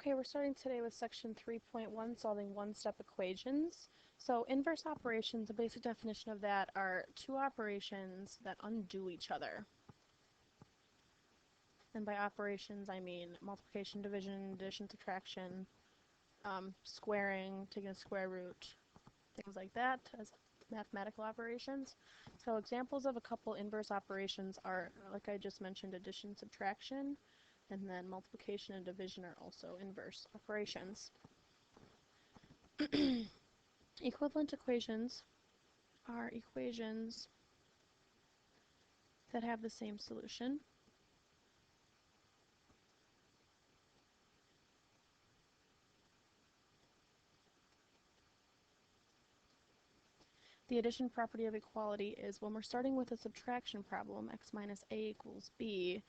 Okay, we're starting today with section 3.1, solving one-step equations. So inverse operations, the basic definition of that are two operations that undo each other. And by operations, I mean multiplication, division, addition, subtraction, squaring, taking a square root, things like that as mathematical operations. So examples of a couple inverse operations are, like I just mentioned, addition, subtraction, and then multiplication and division are also inverse operations. Equivalent equations are equations that have the same solution. The addition property of equality is when we're starting with a subtraction problem, x minus a equals b,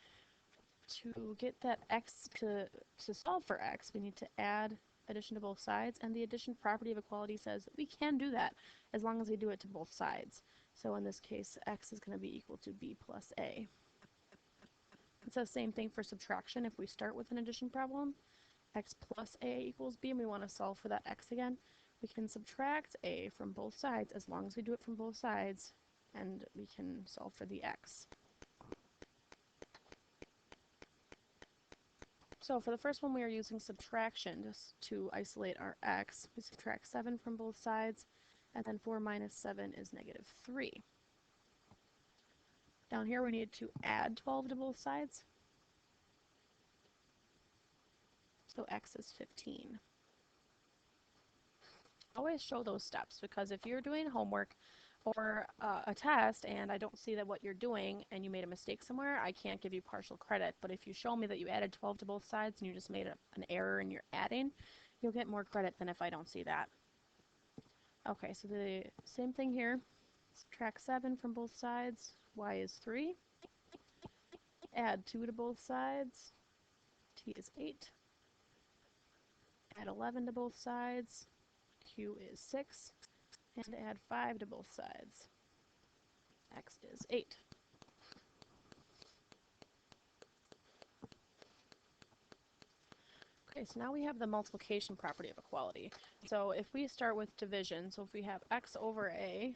to get that x to solve for x, we need to add addition to both sides, and the addition property of equality says that we can do that as long as we do it to both sides. So in this case, x is going to be equal to b plus a. It's the same thing for subtraction. If we start with an addition problem, x plus a equals b, and we want to solve for that x again, we can subtract a from both sides as long as we do it from both sides, and we can solve for the x. So for the first one, we are using subtraction just to isolate our x. We subtract 7 from both sides, and then 4 minus 7 is negative 3. Down here, we need to add 12 to both sides. So x is 15. Always show those steps, because if you're doing homework or a test and I don't see that what you're doing and you made a mistake somewhere, I can't give you partial credit. But if you show me that you added 12 to both sides and you just made an error in your adding, you'll get more credit than if I don't see that. Okay, so the same thing here. Subtract 7 from both sides. Y is 3. Add 2 to both sides. T is 8. Add 11 to both sides. Q is 6. And add 5 to both sides. X is 8. Okay, so now we have the multiplication property of equality. So if we start with division, so if we have x over a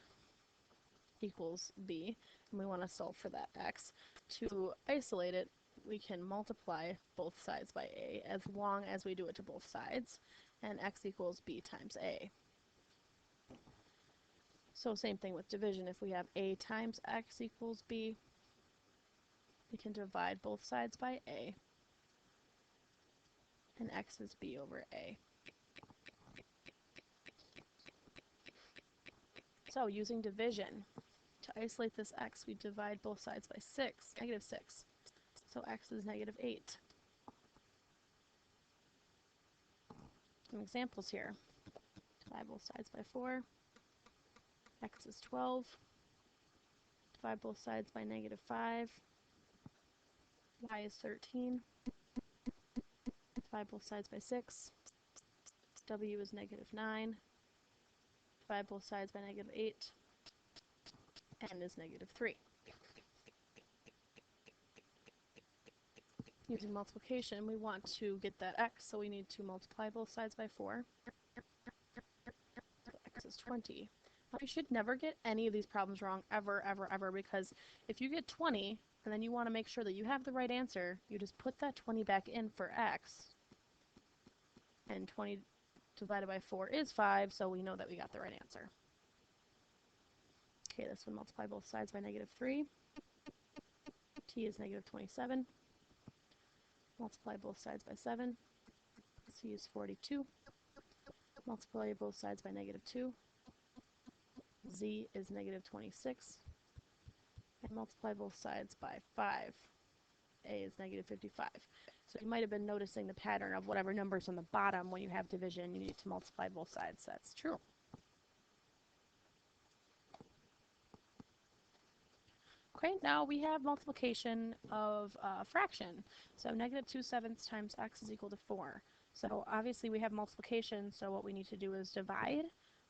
equals b, and we want to solve for that x, to isolate it, we can multiply both sides by a as long as we do it to both sides, and x equals b times a. So same thing with division. If we have a times x equals b, we can divide both sides by a, and x is b over a. So using division, to isolate this x, we divide both sides by negative 6. So x is negative 8. Some examples here. Divide both sides by 4. X is 12. Divide both sides by negative 5. Y is 13. Divide both sides by 6. W is negative 9. Divide both sides by negative 8. N is negative 3. Using multiplication, we want to get that x, so we need to multiply both sides by 4. So x is 20. Now, you should never get any of these problems wrong, ever, ever, ever, because if you get 20, and then you want to make sure that you have the right answer, you just put that 20 back in for x, and 20 divided by 4 is 5, so we know that we got the right answer. Okay, this one, multiply both sides by negative 3. T is negative 27. Multiply both sides by 7. C is 42. Multiply both sides by negative 2. Z is negative 26. And multiply both sides by 5. A is negative 55. So you might have been noticing the pattern of whatever number's on the bottom when you have division, you need to multiply both sides. That's true. Okay, now we have multiplication of a fraction. So negative 2/7 times x is equal to 4. So obviously we have multiplication, so what we need to do is divide,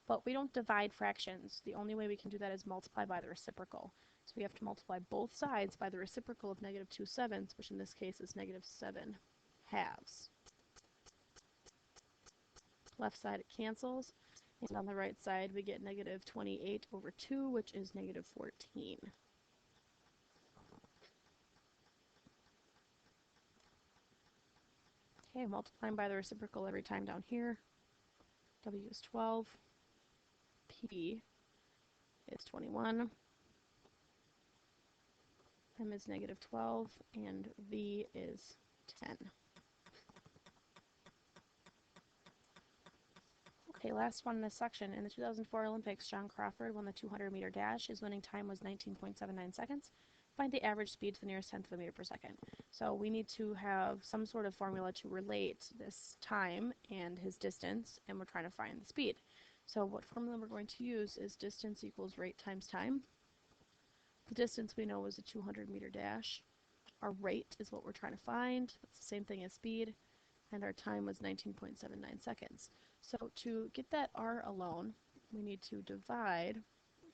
but we don't divide fractions. The only way we can do that is multiply by the reciprocal. So we have to multiply both sides by the reciprocal of negative 2/7, which in this case is negative 7 halves. Left side it cancels. And on the right side we get negative 28 over 2, which is negative 14. Okay, multiplying by the reciprocal every time down here. W is 12. P is 21. M is negative 12. And V is 10. Okay, last one in this section. In the 2004 Olympics, John Crawford won the 200-meter dash. His winning time was 19.79 seconds. Find the average speed to the nearest tenth of a meter per second. So we need to have some sort of formula to relate this time and his distance, and we're trying to find the speed. So what formula we're going to use is distance equals rate times time. The distance we know was a 200-meter dash. Our rate is what we're trying to find. That's the same thing as speed. And our time was 19.79 seconds. So to get that r alone, we need to divide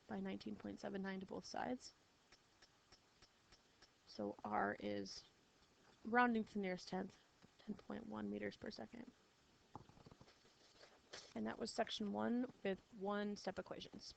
by 19.79 to both sides. So r is, rounding to the nearest tenth, 10.1 meters per second. And that was section 1 with 1-step equations.